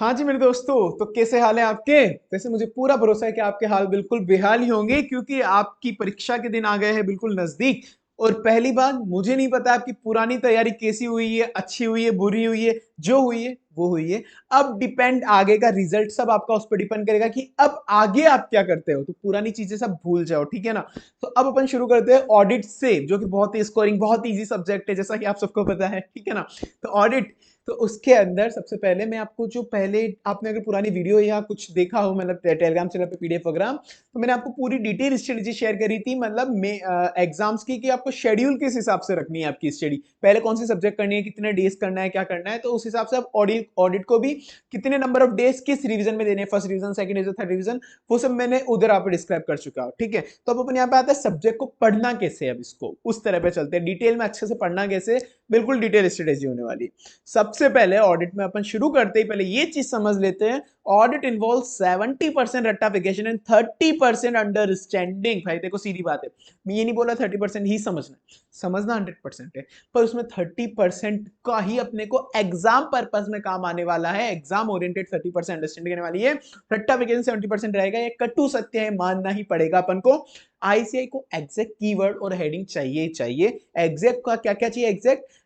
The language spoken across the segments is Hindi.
हाँ जी मेरे दोस्तों, तो कैसे हाल है आपके। वैसे मुझे पूरा भरोसा है कि आपके हाल बिल्कुल बेहाल ही होंगे क्योंकि आपकी परीक्षा के दिन आ गए हैं बिल्कुल नजदीक। और पहली बात, मुझे नहीं पता आपकी पुरानी तैयारी कैसी हुई है, अच्छी हुई है, बुरी हुई है, जो हुई है वो हुई है। अब डिपेंड, आगे का रिजल्ट सब आपका उस पर डिपेंड करेगा कि अब आगे आप क्या करते हो। तो पुरानी चीजें सब भूल जाओ, ठीक है ना। तो अब अपन शुरू करते हैं ऑडिट से, जो कि बहुत ही स्कोरिंग, बहुत ईजी सब्जेक्ट है, जैसा कि आप सबको पता है, ठीक है ना। तो ऑडिट, तो उसके अंदर सबसे पहले मैं आपको, जो पहले आपने अगर पुरानी वीडियो या कुछ देखा हो, मतलब टेलीग्राम चैनल पे पीडीएफ वगैरह, तो मैंने आपको पूरी डिटेल स्ट्रेटेजी शेयर करी थी, मतलब एग्जाम्स की, कि आपको शेड्यूल किस हिसाब से रखनी है आपकी स्टडी, पहले कौन सी सब्जेक्ट करनी है, कितने डेज करना है, क्या करना है। तो उस हिसाब से आप ऑडिट ऑडिट को भी कितने नंबर ऑफ डेज किस रिवीजन में देने हैं, first revision, second revision, third revision, वो सब मैंने उधर आप डिस्क्राइब कर चुका हूं, ठीक है। तो अब अपन यहाँ पे आता है सब्जेक्ट को पढ़ना कैसे। अब इसको उस तरह पे चलते हैं, डिटेल में अच्छे से पढ़ना कैसे, बिल्कुल डिटेल स्ट्रेटेजी होने वाली है। सबसे पहले ऑडिट में अपन शुरू करते ही पहले ये चीज समझ लेते हैं, ऑडिट इन्वॉल्व 70% रट्टाफिकेशन एंड 30% अंडरस्टैंडिंग। भाई देखो सीधी बात है, मैं ये नहीं बोला 30% ही समझना है, समझना 100% है, पर उसमें 30% का ही अपने को एग्जाम पर्पज में काम आने वाला है। एग्जाम ओरिएंटेड 30% अंडरस्टैंडिंग आने वाली है, रट्टाफिकेशन 70% रहेगा। ये कटु सत्य है, मानना ही पड़ेगा अपन को। आईसीआई को एग्जैक्ट कीवर्ड और हेडिंग चाहिए ही चाहिए। एग्जैक्ट का क्या क्या चाहिए,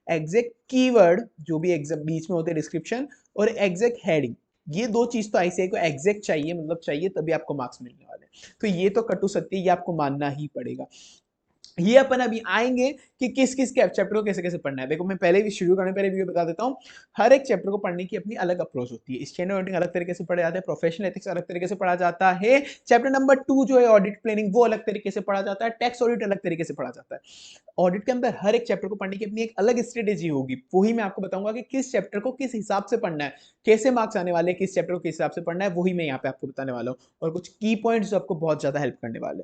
एग्जैक्ट कीवर्ड जो भी एग्जैक्ट बीच में होते हैं, डिस्क्रिप्शन, और एग्जैक्ट हेडिंग, ये दो चीज तो आईसीआई को एग्जैक्ट चाहिए, मतलब चाहिए, तभी आपको मार्क्स मिलने वाले। तो ये तो कटु सत्य, ये आपको मानना ही पड़ेगा। ये अपन अभी आएंगे कि किस किस चैप्टर को कैसे कैसे पढ़ना है। देखो मैं पहले भी शुरू करने पहले वीडियो बता देता हूँ, हर एक चैप्टर को पढ़ने की अपनी अलग अप्रोच होती है। स्टैंडर्ड ऑडिटिंग अलग तरीके से पढ़ा जाता है, प्रोफेशनल एथिक्स अलग तरीके से पढ़ा जाता है, चैप्टर नंबर 2 जो है ऑडिट प्लानिंग, वो अलग तरीके से पढ़ा जाता है, टैक्स ऑडिट अलग तरीके से पढ़ा जाता है। ऑडिट के अंदर हर एक चैप्टर को पढ़ने की अपनी एक अलग स्ट्रेटेजी होगी, वही मैं आपको बताऊंगा कि किस चैप्टर को किस हिसाब से पढ़ना है, कैसे मार्क्स आने वाले, किस चैप्टर को किस हिसाब से पढ़ना है, वही मैं यहाँ पे आपको बताने वाला हूँ। और कुछ की पॉइंट्स जो आपको बहुत ज्यादा हेल्प करने वाले।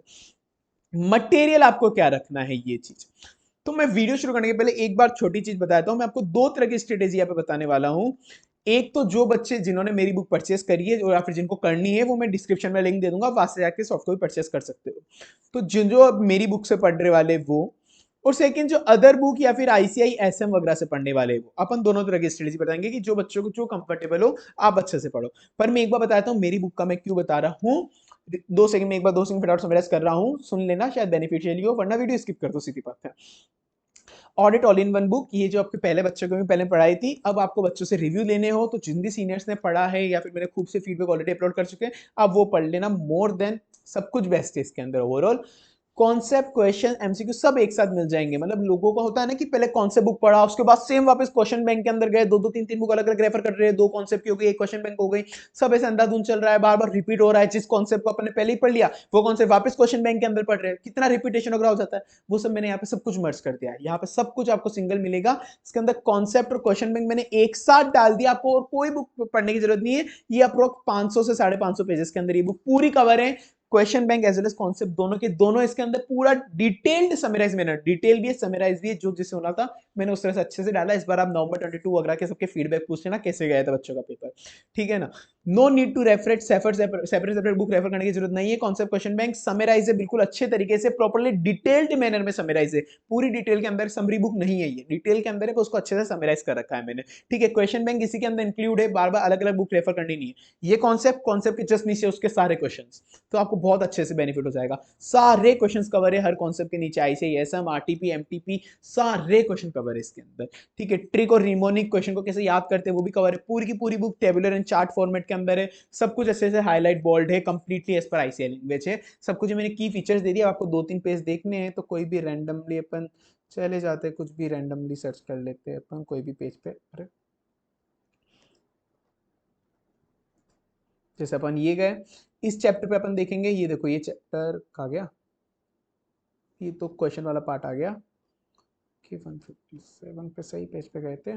मटेरियल आपको क्या रखना है, ये चीज। तो मैं वीडियो शुरू करने के पहले एक बार छोटी चीज बताता हूं, मैं आपको दो तरह की स्ट्रेटेजी यहाँ पे बताने वाला हूं। एक तो जो बच्चे जिन्होंने मेरी बुक परचेस करी है और या फिर जिनको करनी है, वो मैं डिस्क्रिप्शन में लिंक दे दूंगा, वहां से जाके सॉफ्ट कॉपी परचेस कर सकते हो। तो जिन जो अब मेरी बुक से पढ़ने वाले वो, और सेकंड जो अदर बुक या फिर आईसीआई एसएम वगैरह से पढ़ने वाले वो, अपन दोनों तरह की स्ट्रेटेजी बताएंगे कि जो बच्चों को जो कंफर्टेबल हो आप अच्छे से पढ़ो। पर मैं एक बार बताता हूँ मेरी बुक का मैं क्यों बता रहा हूँ। 2 सेकंड में एक बार 2 सेकंड फटाफट समराइज कर रहा हूँ, सुन लेना, शायद बेनिफिशियल हो, वरना वीडियो स्किप कर दो, सीधी बात है। Audit all in one book, ये जो आपके पहले बच्चों को भी पहले पढ़ाई थी, अब आपको बच्चों से रिव्यू लेने हो तो जिन भी सीनियर्स ने पढ़ा है या फिर मेरे खूब से फीडबैक ऑलरेडी अपलोड कर चुके हैं, अब वो पढ़ लेना। मोर देन सब कुछ बेस्ट है इसके अंदर। ओवरऑल कॉन्सेप्ट, क्वेश्चन, एमसीक्यू सब एक साथ मिल जाएंगे। मतलब लोगों का होता है ना कि पहले कॉन्सेप्ट बुक पढ़ा, उसके बाद सेम वापस क्वेश्चन बैंक के अंदर गए, दो दो तीन तीन बुक अलग अलग रेफर कर रहे हैं, दो कॉन्सेप्ट की हो गई, एक क्वेश्चन बैंक हो गई, सब ऐसे अंधाधुंध चल रहा है, बार बार रिपीट हो रहा है। जिस कॉन्सेप्ट को अपने पहले ही पढ़ लिया, वो कॉन्सेप्ट वापस क्वेश्चन बैंक के अंदर पढ़ रहे हैं, कितना रिपीटेशन वगैरह हो जाता है। वो सब मैंने यहाँ पे सब कुछ मर्ज कर दिया है, यहाँ पे सब कुछ आपको सिंगल मिलेगा। इसके अंदर कॉन्सेप्ट और क्वेश्चन बैंक मैंने एक साथ डाल दिया, आपको और कोई बुक पढ़ने की जरूरत नहीं है। ये अप्रोक्स 500 से 550 पेजेस के अंदर ये बुक पूरी कवर है। Question bank as well as concept दोनों के दोनों इसके अंदर पूरा डिटेल्ड समराइज, मैंने डिटेल भी है, समराइज भी है, जो जिससे होना था मैंने उस तरह से अच्छे से डाला। इस बार आप नवंबर 22 वगैरह के सबके फीडबैक पूछ लेना कैसे गया था बच्चों का पेपर, ठीक है ना। No need to refer it separate book refer करने की जरूरत नहीं है। कॉन्सेप्ट क्वेश्चन बैंक समराइज है, बिल्कुल अच्छे तरीके से प्रॉपर्ली डिटेल्ड मैनर में समराइज है, पूरी डिटेल के अंदर। समरी बुक नहीं है ये, डिटेल के अंदर है, उसको अच्छे से समराइज कर रखा है मैंने, ठीक है। क्वेश्चन बैंक इसी के अंदर इंक्लूड है, बार बार अलग अलग बुक रेफर करनी नहीं है। ये कॉन्सेप्ट के जस्ट नीचे उसके सारे क्वेश्चन, तो आपको बहुत अच्छे से बेनिफिट हो जाएगा। सारे क्वेश्चंस कवर है हर कॉन्सेप्ट के नीचे, आईसीआईएसएम, आरटीपी, एमटीपी, सारे क्वेश्चन कवर है इसके अंदर, ठीक है। ट्रिक और रिमोनिक क्वेश्चन को कैसे याद करते हैं वो भी कवर है। पूरी की पूरी book tabular and chart format के अंदर है, सब कुछ अच्छे से हाईलाइट बोल्ड है, completely as per ICAI language है। सब कुछ मैंने की फीचर्स दे दिया, आपको 2-3 पेज देखने हैं तो कोई भी रैंडमली अपन चले जाते हैं, कुछ भी रैंडमली सर्च कर लेते हैं अपन कोई भी पेज पे। अरे जैसे अपन ये गए, इस चैप्टर पे अपन देखेंगे, ये देखो ये चैप्टर कहाँ गया, ये तो क्वेश्चन वाला पार्ट आ गया कि 157 पे सही पेज पे गए थे।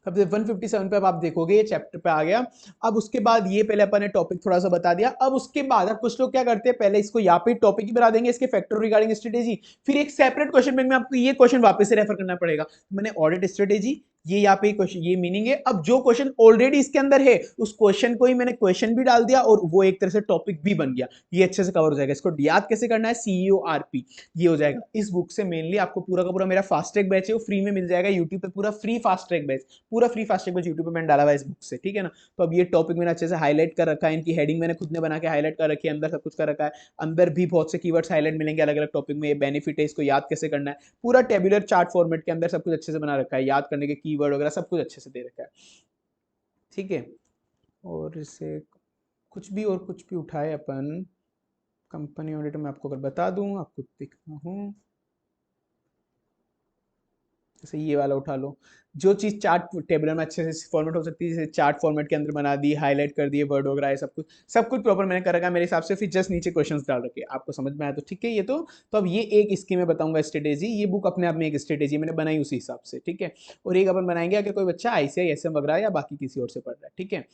अब 157 पे अब आप देखोगे ये चैप्टर पे आ गया। अब उसके बाद ये पहले अपन ने टॉपिक थोड़ा सा बता दिया। अब उसके बाद अब कुछ लोग क्या करते हैं, पहले इसको यहाँ पे टॉपिक ही बता देंगे, इसके फैक्टर रिगार्डिंग स्ट्रेटेजी, फिर एक सेपरेट क्वेश्चन बैंक में आपको ये क्वेश्चन वापस से रेफर करना पड़ेगा। मैंने ऑडिट स्ट्रेटेजी, ये यहाँ पे क्वेश्चन, ये मीनिंग है। अब जो क्वेश्चन ऑलरेडी इसके अंदर है उस क्वेश्चन को ही मैंने क्वेश्चन भी डाल दिया और वो एक तरह से टॉपिक भी बन गया, ये अच्छे से कवर हो जाएगा। इसको याद कैसे करना है, CEORP, ये हो जाएगा। इस बुक से मेनली आपको पूरा का पूरा मेरा फास्ट ट्रैक बैच है वो फ्री में मिल जाएगा यूट्यूब पे, पूरा फ्री फास्ट ट्रैक बैच, पूरा free fast track batch YouTube पे मैंने डाला हुआ है इस बुक से, ठीक है ना। तो अब ये टॉपिक मैंने अच्छे से हाईलाइट कर रखा है, इनकी हेडिंग मैंने खुद ने बना के हाईलाइट कर रखी है, अंदर सब कुछ कर रखा है, अंदर भी बहुत से कीवर्ड्स हाईलाइट मिलेंगे अलग अलग टॉपिक में, ये बेनिफिट है, इसको याद कैसे करना है, पूरा टेबुलर चार्ट फॉर्मेट के अंदर सब कुछ अच्छे से बना रखा है, याद करने के कीवर्ड वगैरह सब कुछ अच्छे से दे रखा है, ठीक है। और इससे कुछ भी उठाए अपन, कंपनी ऑडिट में आपको अगर बता दूं, आपको दिखना हूँ, जैसे ये वाला उठा लो, जो चीज चार्ट टेबलर में अच्छे से फॉर्मेट हो सकती है, जैसे चार्ट फॉर्मेट के अंदर बना दी, हाईलाइट कर दिए वर्ड वगैरह, सब कुछ प्रॉपर मैंने कर रखा है मेरे हिसाब से। फिर जस्ट नीचे क्वेश्चंस डाल रखे, आपको समझ में आया तो ठीक है। ये तो अब ये एक इसकी मैं बताऊंगा स्ट्रेटेजी, ये बुक अपने आप में एक स्ट्रेटेजी मैंने बनाई उसी हिसाब से, ठीक है। और एक अपन बनाएंगे अगर कोई बच्चा ICAI SM वगैरह या बाकी किसी और से पढ़ रहा है, ठीक है।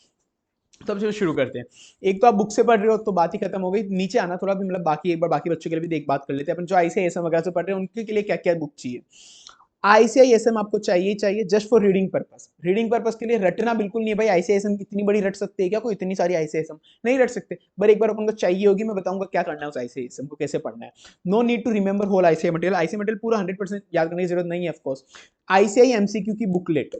तो अब चलो शुरू करते हैं। एक तो आप बुक से पढ़ रहे हो तो बात ही खत्म हो गई, नीचे आना थोड़ा भी, मतलब बाकी एक बार बाकी बच्चों के लिए भी एक बात कर लेते हैं अपन, जो ICAI SM वगैरह से पढ़ रहे हैं उनके लिए क्या क्या बुक चाहिए। ICAI SM आपको चाहिए चाहिए just for reading purpose, reading purpose के लिए, रटना बिल्कुल नहीं है भाई। ICAI SM इतनी बड़ी रट सकते हैं क्या कोई, इतनी सारी ICAI SM नहीं रट सकते, पर एक बार अपन को चाहिए होगी, मैं बताऊंगा क्या करना है उस ICAI SM को, कैसे पढ़ना है। No need to remember whole ICAI material पूरा 100% याद करने की जरूरत नहीं है ऑफकोर्स। ICAI MCQ की बुकलेट,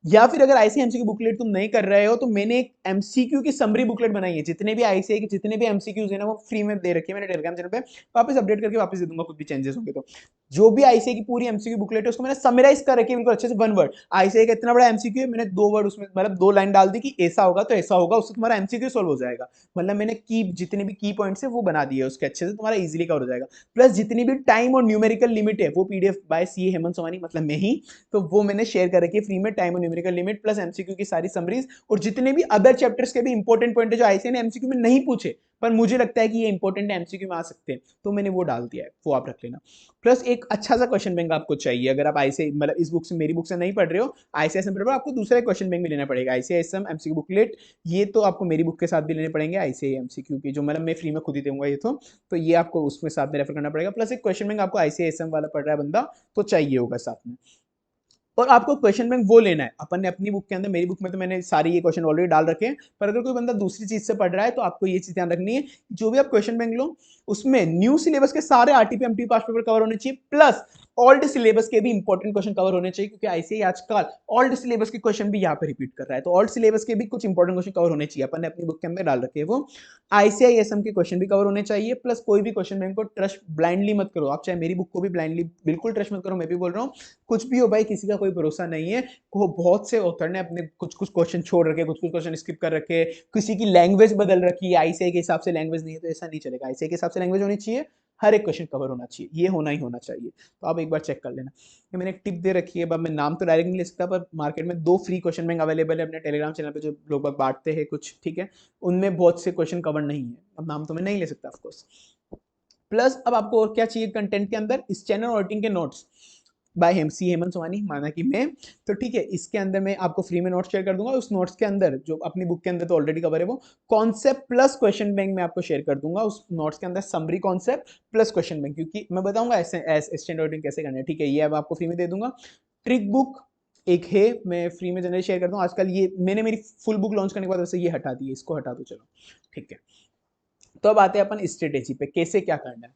या फिर अगर ICAI MCQ बुकलेट तुम नहीं कर रहे हो तो मैंने एक MCQ की समरी बुकलेट बनाई है, जितने भी ICAI के जितने भी MCQs है ना वो फ्री में दे रखी है मैंने टेलीग्राम चैनल पे, वापस अपडेट करके वापस दे दूंगा, कुछ भी चेंजेस होंगे तो। जो भी ICAI की पूरी MCQ बुकलेट है उसको मैंने समराइज कर रखी है बिल्कुल अच्छे से, वन वर्ड। ICAI का इतना बड़ा MCQ है, मैंने 2 वर्ड उसमें, मतलब 2 लाइन डाल दी कि ऐसा होगा तो ऐसा होगा, उससे तुम्हारा MCQ सॉल्व हो जाएगा। मतलब मैंने की जितने भी की पॉइंट्स है वो बना दिए उसके, अच्छे से तुम्हारा इजीली कवर हो जाएगा। प्लस जितनी भी टाइम और न्यूमेरिकल लिमिट है वो PDF by CA Hemant Somani, मतलब मैं ही, तो वो मैंने शेयर कर रखी है फ्री में, टाइम और न्यूमेरिकल लिमिट प्लस MCQ की सारी समरीज, और जितने भी अदर चैप्टर्स के भी इंपॉर्टेंट पॉइंट है जो ICAI ने MCQ में नहीं पूछे पर मुझे लगता है कि ये इंपॉर्टेंट है, MCQ में आ सकते हैं, तो मैंने वो डाल दिया है, वो आप रख लेना। प्लस एक अच्छा सा क्वेश्चन बैंक आपको चाहिए, अगर आप ICAI मतलब इस बुक से, मेरी बुक से नहीं पढ़ रहे हो, ICAI SM पढ़ रहे हो, आपको दूसरा क्वेश्चन बैंक भी लेना पड़ेगा, ICAI SM MCQ बुकलेट, ये तो आपको मेरी बुक के साथ भी लेने पड़ेंगे ICAI MCQ की, जो मतलब मैं फ्री में खुद ही दूंगा ये तो ये आपको उसमें साथ में रेफर करना पड़ेगा। प्लस एक क्वेश्चन बैंक आपको ICAI SM वाला पढ़ रहा है बंदा तो चाहिए होगा साथ में। और आपको क्वेश्चन बैंक वो लेना है, अपन ने अपनी बुक के अंदर, मेरी बुक में तो मैंने सारी ये क्वेश्चन ऑलरेडी डाल रखे हैं, पर अगर कोई बंदा दूसरी चीज से पढ़ रहा है तो आपको ये चीज ध्यान रखनी है, जो भी आप क्वेश्चन बैंक लो उसमें न्यू सिलेबस के सारे RTP MTP past paper cover होने चाहिए, प्लस ओल्ड सिलेबस के भी इंपॉर्टेंट क्वेश्चन कवर होने चाहिए, क्योंकि ICAI आजकल ओल्ड सिलेबस के क्वेश्चन भी यहाँ पे रिपीट कर रहा है, तो ओल्ड सिलेबस के भी कुछ इंपॉर्टेंट क्वेश्चन कवर होने चाहिए, अपन ने अपनी बुक के अंदर डाल रखे हैं वो। ICAI SM के क्वेश्चन भी कवर होने चाहिए, प्लस कोई भी क्वेश्चन बैंक को ट्रस्ट ब्लाइंडली मत करो, आप चाहे मेरी बुक को भी ब्लाइंडली बिल्कुल ट्रस्ट मत करो, मैं भी बोल रहा हूँ, कुछ भी हो भाई, किसी का कोई भरोसा नहीं है। बहुत से ऑथर ने अपने कुछ कुछ क्वेश्चन छोड़ रखे, कुछ कुछ क्वेश्चन स्किप कर रखे, किसी की लैंग्वेज बदल रखी है, ICAI के हिसाब से लैंग्वेज नहीं है, तो ऐसा नहीं चलेगा, ICAI के हिसाब से लैंग्वेज होनी चाहिए, हर एक क्वेश्चन कवर होना चाहिए, ये होना ही होना चाहिए। तो आप एक बार चेक कर लेना, ये मैंने एक टिप दे रखी है, अब मैं नाम तो डायरेक्ट नहीं ले सकता, पर मार्केट में 2 फ्री क्वेश्चन बैंक अवेलेबल है अपने टेलीग्राम चैनल पे, जो लोग बांटते हैं कुछ, ठीक है, उनमें बहुत से क्वेश्चन कवर नहीं है, अब नाम तो मैं नहीं ले सकता ऑफकोर्स। प्लस अब आपको और क्या चाहिए कंटेंट के अंदर, इस चैनल ऑडिटिंग के नोट्स बाय हेमंत सोमानी, माना कि मैं, तो ठीक है, इसके अंदर मैं आपको फ्री में नोट्स शेयर कर दूंगा, उस नोट्स के अंदर जो अपनी बुक के अंदर तो ऑलरेडी कवर है वो कॉन्सेप्ट प्लस क्वेश्चन बैंक में आपको शेयर कर दूंगा, उस नोट्स के अंदर summary concept plus question bank, क्योंकि मैं बताऊंगा स्टैंडर्ड ऑडिटिंग कैसे करना है, ठीक है, ये अब आपको फ्री में दे दूंगा। ट्रिक बुक एक है, मैं फ्री में जनरली शेयर करता हूँ, आजकल ये मैंने मेरी फुल बुक लॉन्च करने के बाद वैसे ये हटा दी है, इसको हटा दो चलो, ठीक है। तो अब आते हैं अपन स्ट्रेटेजी पे, कैसे क्या करना है।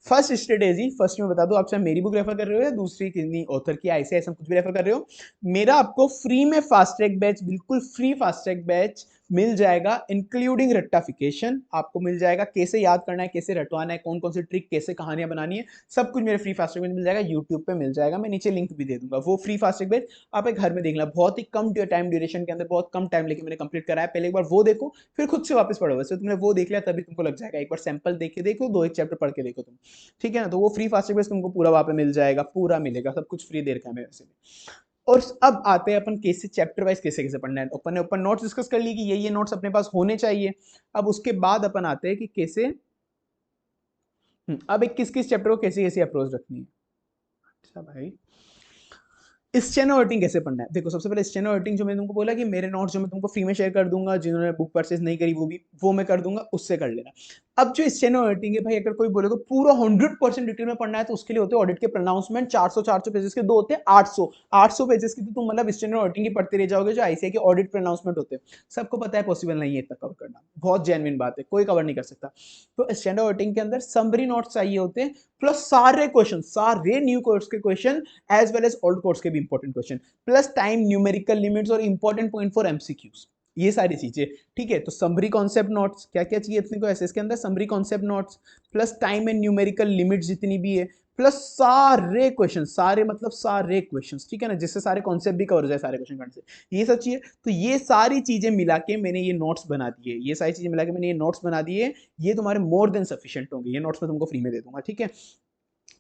फर्स्ट स्ट्रेटेजी, फर्स्ट में बता दो, आप चाहे मेरी बुक रेफर कर रहे हो या दूसरी किसी ऑथर की ICAI SM कुछ भी रेफर कर रहे हो, मेरा आपको फ्री में फास्ट ट्रैक बैच, बिल्कुल फ्री फास्ट ट्रैक बैच मिल जाएगा, इंक्लूडिंग रट्टाफिकेशन आपको मिल जाएगा, कैसे याद करना है, कैसे रटवाना है, कौन कौन सी ट्रिक, कैसे कहानियां बनानी है, सब कुछ मेरे फ्री फास्ट ट्रैक में मिल जाएगा, यूट्यूब पे मिल जाएगा, मैं नीचे लिंक भी दे दूंगा, वो फ्री फास्ट ट्रैक बैच आप एक घर में देख लेना, बहुत ही कम टाइम ड्यूरेशन के अंदर, बहुत कम टाइम लेके मैंने कंप्लीट करा है, पहले एक बार वो देखो फिर खुद से वापस पढ़ो, वैसे तुमने वो देख लिया तभी तुमको लग जाएगा, एक बार सैंपल देख के देखो, 2 एक चैप्टर पढ़ के देखो तुम, ठीक है ना। तो वो फ्री फास्ट ट्रैक तुमको पूरा वहां पे मिल जाएगा, पूरा मिलेगा, सब कुछ फ्री दे रखा है मेरे वैसे भी। और अब आते हैं अपन कैसे चैप्टर वाइज कैसे कैसे पढ़ना है, अपन ने अपन नोट्स डिस्कस कर ली कि ये नोट्स अपने पास होने चाहिए, अब उसके बाद अपन आते हैं कि कैसे, अब एक किस किस चैप्टर को कैसे कैसे अप्रोच रखनी है। अच्छा भाई, स्टेनो राइटिंग कैसे पढ़ना है, देखो सबसे पहले स्टेनो राइटिंग जो मैंने तुमको बोला कि मेरे नोट्स जो मैं तुमको फ्री में शेयर कर दूंगा, जिन्होंने बुक परचेज नहीं करी वो भी, वो मैं कर दूंगा, उससे कर लेना। अब जो स्टेनो ऑडिटिंग है भाई, अगर कोई बोले तो पूरा 100% डिटेल में पढ़ना है तो उसके लिए होते हैं ऑडिट के प्रोनाउंसमेंट, 400 पेजेस के, दो होते हैं 800 पेजेस की, तो तुम मतलब स्टेनो ऑडिटिंग की पढ़ते रह जाओगे जो आईसीआई के ऑडिट प्रोनाउंसमेंट होते हैं। सबको पता है पॉसिबल नहीं है इतना कवर करना, बहुत जेन्युइन बात है, कोई कवर नहीं कर सकता। तो स्टेनो ऑडिटिंग के अंदर समरी नोट्स चाहिए होते हैं, प्लस सारे क्वेश्चन, सारे न्यू कोर्स के question as well as old course के भी important question, plus time, numerical limits और इंपॉर्टेंट पॉइंट फॉर एमसीक्यूज, ये सारी चीजें। ठीक है, तो समरी कॉन्सेप्ट नोट्स क्या क्या चाहिए अपने को एसएस के अंदर, summary concept notes, plus time and numerical limit जितनी भी है, प्लस सारे क्वेश्चन, सारे मतलब सारे क्वेश्चन, ठीक है ना, जिससे सारे कॉन्सेप्ट भी कवर हो जाए सारे क्वेश्चन करने से, ये सब चाहिए। तो ये सारी चीजें मिला के मैंने ये नोट्स बना दिए, ये सारी चीजें मिला के मैंने ये नोट्स बना दिए, ये तुम्हारे मोर देन सफिशिएंट होंगे, ये नोट्स मैं तुमको फ्री में दे दूंगा। ठीक है,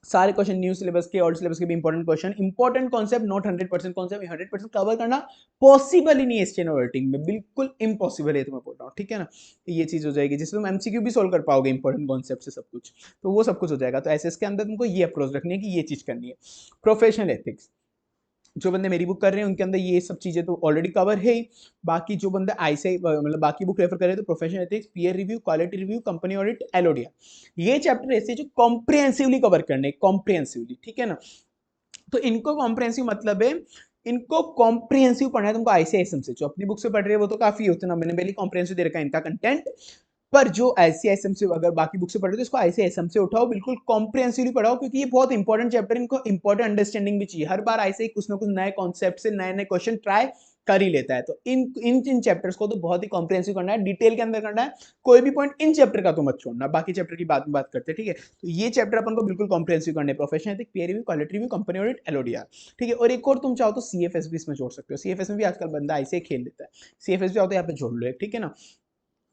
सारे क्वेश्चन न्यू सिलेबस के, ओल्ड सिलेबस के भी important question, important concept, not 100% concept, 100% cover करना पॉसिबल ही नहीं है स्टेनो राइटिंग में, बिल्कुल इम्पॉसिबल है, तो मैं बोल रहा हूँ। ठीक है ना, ये चीज हो जाएगी जिससे तुम एमसीक्यू भी सोल्व कर पाओगे इंपॉर्टेंट कॉन्सेप्ट से सब कुछ, तो वो सब कुछ हो जाएगा। तो एसएस के अंदर तुमको ये अप्रोच रखनी है कि ये चीज करनी है। प्रोफेशनल एथिक्स, जो बंदे मेरी बुक कर रहे हैं उनके अंदर ये सब चीजें तो ऑलरेडी कवर है ही। बाकी जो बंदे आईसीआई मतलब बाकी बुक रेफर कर रहे हैं तो professional ethics, peer review, quality review, company audit, एलओडिया, ये चैप्टर ऐसे जो कॉम्प्रिहेंसिवली कवर करने, कॉम्प्रिहेंसिवली। ठीक है ना, तो इनको कॉम्प्रिहेंसिव मतलब है, इनको कॉम्प्रिहेंसिव पढ़ना है तुमको आईसीआईएसएम से, जो अपनी बुक से पढ़ रहे हैं वो तो काफी होते ना, मैंने पहले कॉम्प्रिहेंसिव दे रखा है इनका कंटेंट, पर जो आईसीआईएसएम से अगर बाकी बुक से पढ़ रहे हो तो इसको आईसीआईएसएम से उठाओ, बिल्कुल कॉम्प्रिहेंसिवली पढ़ाओ, क्योंकि ये बहुत इंपॉर्टेंट चैप्टर, इनको इंपॉर्टेंट अंडरस्टैंडिंग भी चाहिए। हर बार आईसीआई कुछ ना कुछ नए कॉन्सेप्ट से नए नए क्वेश्चन ट्राई कर ही लेता है, तो इन चैप्टर्स को तो बहुत ही कॉम्प्रिहेंसिव करना है, डिटेल के अंदर करना है, कोई भी पॉइंट इन चैप्टर का तो मत छोड़ना, बाकी चैप्टर की बात में बात करते हैं। ठीक है, तो ये चैप्टर अपन को बिल्कुल कॉम्प्रिहेंसिव करने, professional ethics, peer review, quality review, company audit, LODR. ठीक है, और एक और तुम चाहो तो सीएफएस भी इसमें जोड़ सकते हो, सीएफएस में भी आजकल बंदा ऐसे ही खेल लेता है, सीएफएस भी आओ तो यहाँ पे जोड़ लो एक। ठीक है ना,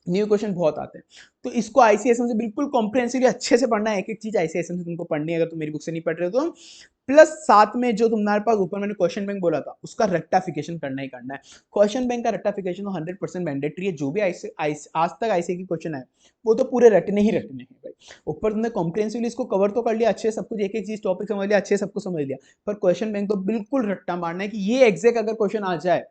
न्यू क्वेश्चन बहुत आते हैं, तो इसको आईसीएसएम से बिल्कुल कॉम्प्रिहेंसिवली अच्छे से पढ़ना है, एक एक चीज आईसीएसएम से तुमको पढ़नी है अगर तुम मेरी बुक से नहीं पढ़ रहे हो तो। प्लस साथ में जो तुम्हारे पास ऊपर मैंने क्वेश्चन बैंक बोला था उसका रेक्टाफिकेशन करना ही करना है। क्वेश्चन बैंक का रेक्टाफिकेशन तो 100% मैंडेटरी है, जो भी आज तक आईसीए की क्वेश्चन है वो तो पूरे रटने ही रटने हैं भाई। ऊपर तुमने कॉम्प्रिहेंसिवली इसको कवर तो कर लिया अच्छे, सब कुछ एक एक चीज टॉपिक समझ लिया अच्छे, सबको समझ लिया, पर क्वेश्चन बैंक तो बिल्कुल रट्टा मारना है कि ये एग्जैक्ट अगर क्वेश्चन आ जाए।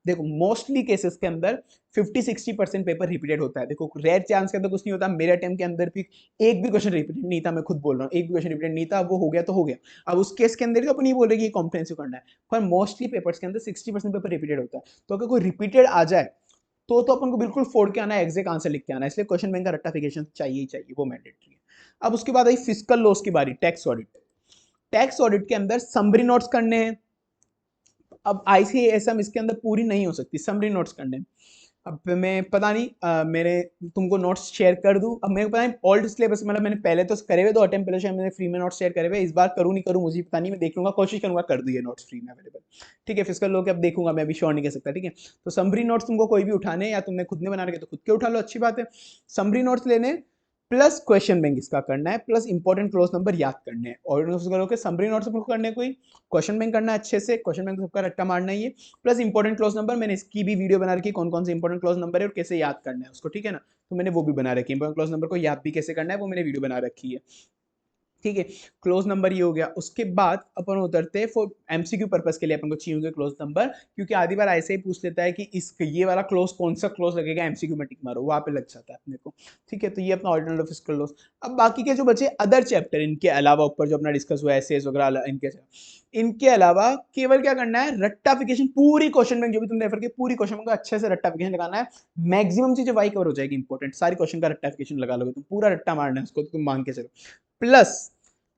देखो मोस्टली केसेस के अंदर 50-60% पेपर रिपीटेड होता है, देखो रेयर चांस के अंदर कुछ नहीं होता, मेरे टाइम के अंदर भी एक भी क्वेश्चन रिपीटेड नहीं था, मैं खुद बोल रहा हूँ एक भी क्वेश्चन रिपीटेड नहीं था, वो हो गया तो हो गया। अब उस केस के अंदर ही तो अपन ये बोल रहे कि कॉम्प्रिहेंसिव करना है, पर मोस्टली पेपर्स के अंदर 60% पेपर रिपीटेड होता है, तो अगर कोई रिपीटेड आ जाए तो अपन को बिल्कुल फोड़ के आना है, एग्जैक्ट आंसर लिख के आना है, इसलिए क्वेश्चन बैंक का रट्टाफिकेशन चाहिए ही चाहिए, वो मैंडेटरी है। अब उसके बाद आई फिजिकल लॉस की बारी, टैक्स ऑडिट। टैक्स ऑडिट के अंदर समरी नोट्स करने हैं, अब आईसीएएसएम इसके अंदर पूरी नहीं हो सकती, समरी नोट्स करने। अब मैं पता नहीं मेरे तुमको नोट्स शेयर कर दूं, अब मेरे को पता नहीं ओल्ड सिलेबस मतलब मैंने पहले तो करे हुए 2 अटेम्प्ट पहले शायद मैंने फ्री में नोट्स शेयर करे हुए, इस बार करूँ नहीं करूँ मुझे पता नहीं, मैं देख लूंगा, कोशिश करूंगा कर दूं ये नोट्स फ्री में अवेलेबल। ठीक है, फिजिकल लो के अब देखूंगा मैं, अभी श्योर नहीं कह सकता। ठीक है, तो समरी नोट्स तुमको कोई भी उठाने या तुमने खुद ने बना रखे तो खुद के उठा लो, अच्छी बात है। समरी नोट्स लेने, प्लस क्वेश्चन बैंक इसका करना है, प्लस इंपॉर्टेंट क्लोज नंबर याद करने हैं, और समरी नोट्स करने कोई क्वेश्चन बैंक करना है अच्छे से, क्वेश्चन बैंक सबका रट्टा मारना ही है, प्लस इंपॉर्टेंट क्लोज नंबर, मैंने इसकी भी वीडियो बना रखी है कौन कौन से इंपॉर्टेंट क्लोज नंबर है और कैसे याद करना है उसको। ठीक है ना, तो मैंने वो भी बना रखी है, इंपॉर्टेंट क्लोज नंबर को याद भी कैसे करना है वो मैंने वीडियो बना रखी है। ठीक है, क्लोज नंबर ये हो गया। उसके बाद अपन उतरते हैं फॉर एमसीक्यू पर्पस के लिए अपन को चाहिए होंगे क्लोज नंबर, क्योंकि आधी बार ऐसे ही पूछ लेता है कि इस ये वाला क्लोज कौन सा क्लोज लगेगा, एमसीक्यू में टिक मारो, वहां पे लग जाता है अपने को। ठीक है, तो ये अपना ऑर्डिनल फिजिकल लॉस। अब बाकी के जो बचे अदर चैप्टर इनके अलावा ऊपर जो अपना डिस्कस हुआ एसेस वगैरह इनके अलावा केवल क्या करना है, रट्टाफिकेशन, पूरी क्वेश्चन बैंक जो भी तुमने रेफर की पूरी क्वेश्चन बैंक अच्छे से रट्टाफिकेशन लगाना है, मैक्सिमम चीजें वाई कवर हो जाएगी, इंपॉर्टेंट सारी क्वेश्चन का रट्टाफिकेशन लगा लोगे तुम, पूरा रट्टा मारना है उसको, तो तुम मान के चलो। प्लस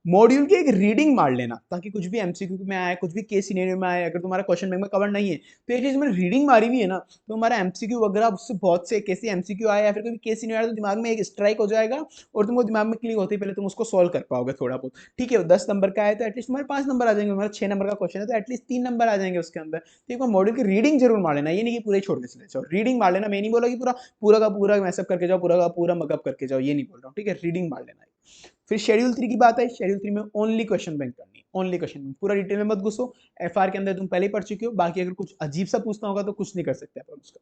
मॉड्यूल की एक रीडिंग मार लेना, ताकि कुछ भी एमसीक्यू में आए, कुछ भी केस सिनेरियो में आए, अगर तुम्हारा क्वेश्चन बैंक में कवर नहीं है तो ये चीज मैंने रीडिंग मारी हुई है ना, तो हमारा एमसीक्यू वगैरह उससे बहुत से कैसे एमसीक्यू आए या फिर कोई केस सिनेरियो आया तो दिमाग में एक स्ट्राइक हो जाएगा, और तुमको दिमाग में क्लिक होते ही पहले तुम उसको सॉल्व कर पाओगे थोड़ा बहुत। ठीक है, 10 नंबर का है तो एटलीस्ट तुम्हारे 5 नंबर आ जाएंगे, हमारा 6 नंबर का क्वेश्चन है तो एटलीस्ट 3 नंबर आ जाएंगे उसके अंदर। तो एक बार मॉड्यूल की रीडिंग जरूर मार लेना, ये नहीं कि पूरे छोड़ के चले जाओ, रीडिंग मार लेना, मैं नहीं बोला कि पूरा पूरा का पूरा मैसअप करके जाओ, पूरा का पूरा मगअप करके जाओ, ये नहीं बोल रहा हूँ। ठीक है, रीडिंग मार लेना। फिर शेड्यूल 3 की बात है, शेड्यूल 3 में ओनली क्वेश्चन बैंक करनी है, ओनली क्वेश्चन बैंक, पूरा डिटेल में मत घुसो, एफआर के अंदर तुम पहले ही पढ़ चुके हो, बाकी अगर कुछ अजीब सा पूछना होगा तो कुछ नहीं कर सकते अपन उसका।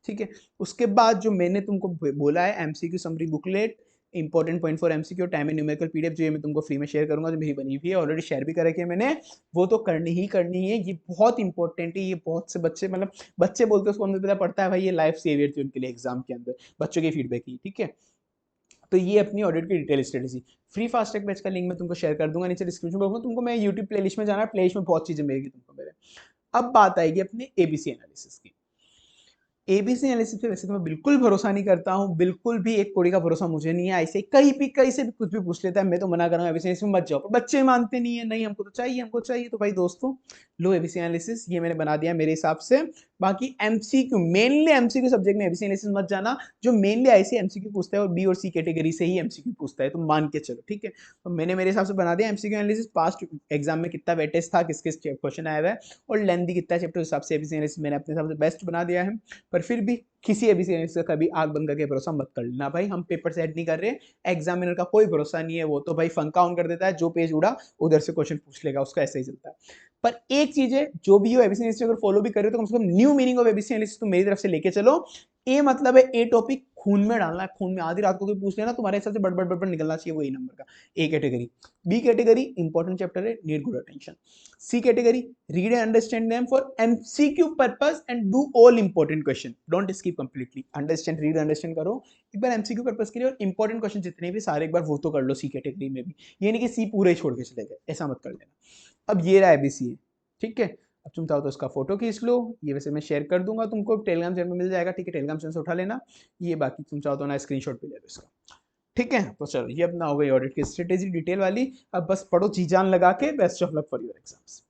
ठीक है, उसके बाद जो मैंने तुमको बोला है MCQ summary booklet, important point for MCQ, time and numerical PDF, जो ये मैं तुमको फ्री में शेयर करूंगा, जो मेरी बनी हुई है ऑलरेडी शेयर भी कर रखी है मैंने, वो तो करनी ही करनी है, ये बहुत इंपॉर्टेंट है, ये बहुत से बच्चे मतलब बच्चे बोलते हैं उसको अंदर पता पड़ता है भाई ये लाइफ सेवियर थी उनके लिए एग्जाम के अंदर, बच्चों की फीडबैक ही। ठीक है, तो ये अपनी ऑडिट की detail strategy. Free fast track batch का लिंक मैं तुमको शेयर कर दूंगा नीचे डिस्क्रिप्शन बॉक्स में। तुमको मैं यूट्यूब प्लेलिस्ट में जाना है, प्लेलिस्ट में बहुत चीजें मिलेगी तुमको मेरे। अब बात आएगी अपने एबीसी एनालिसिस की। एबीसी एनालिसिस पे वैसे तो मैं बिल्कुल भरोसा नहीं करता हूँ, बिल्कुल भी एक कोड़ी का भरोसा मुझे नहीं है। ऐसे कहीं से भी कुछ भी पूछ लेता है, मैं तो मना कर रहा हूँ एबीसी एनालिसिस में मत जाओ, पर बच्चे मानते नहीं है, नहीं हमको तो चाहिए, हमको चाहिए। तो भाई दोस्तों, लो एबीसी एनालिसिस, ये मैंने बना दिया मेरे हिसाब से। बाकी एमसीक्यू, मेनली एमसीक्यू सब्जेक्ट में एबीसी एनालिसिस मत जाना, जो मेनली ऐसे एमसीक्यू पूछता है और बी और सी कैटेगरी से ही एमसीक्यू पूछता है, तो मान के चलो ठीक है। तो मैंने मेरे हिसाब से बना दिया एमसीक्यू एनालिसिस। पास्ट एग्जाम में कितना वेटेज था, किस किस क्वेश्चन आया हुआ है और लेंथी कितना चैप्टर, हिसाब से एबीसी एनालिसिस मैंने अपने हिसाब से बेस्ट बना दिया है। पर फिर भी किसी एबीसी एनालिसिस का कभी आग बंद करके भरोसा मत कर लेना भाई, हम पेपर सेट नहीं कर रहे, एग्जामिनर का कोई भरोसा नहीं है, वो तो भाई फंका ऑन कर देता है, जो पेज उड़ा उधर से क्वेश्चन पूछ लेगा, उसका ऐसे ही चलता है। पर एक चीज है, जो भी हो एबीसी एनालिसिस अगर फॉलो भी कर रहे हो तो कम से कम new meaning of ABC analysis तो मेरी तरफ से लेके चलो। ए मतलब है ए टॉपिक खून में डालना है, खून में। आधी रात को कोई पूछ लेना तुम्हारे हिसाब से बड़ बड़ निकलना चाहिए वो ए नंबर का। A category. B category important chapter है, need good attention. C category read and understand them for MCQ purpose and do all important question, don't skip completely. Understand, read understand करो एक बार एमसीक्यू पर्पस के लिए, और इंपॉर्टेंट क्वेश्चन जितने भी सारे एक बार वो तो कर लो सी कैटेगरी में भी। ये नहीं कि सी पूरे ही छोड़ के चले गए, ऐसा मत कर लेना। अब ये रहा एबीसी, ठीक है। अब तुम चाहो तो इसका फोटो खींच लो, ये वैसे मैं शेयर कर दूंगा तुमको, टेलीग्राम चैनल में मिल जाएगा, ठीक है। टेलीग्राम चैनल से उठा लेना ये, बाकी तुम चाहो तो ना स्क्रीनशॉट भी ले लो इसका, ठीक है। तो चलो, ये अपना हो गई ऑडिट की स्ट्रेटेजी डिटेल वाली। अब बस पढ़ो जी जान लगा के, best of luck for your exams.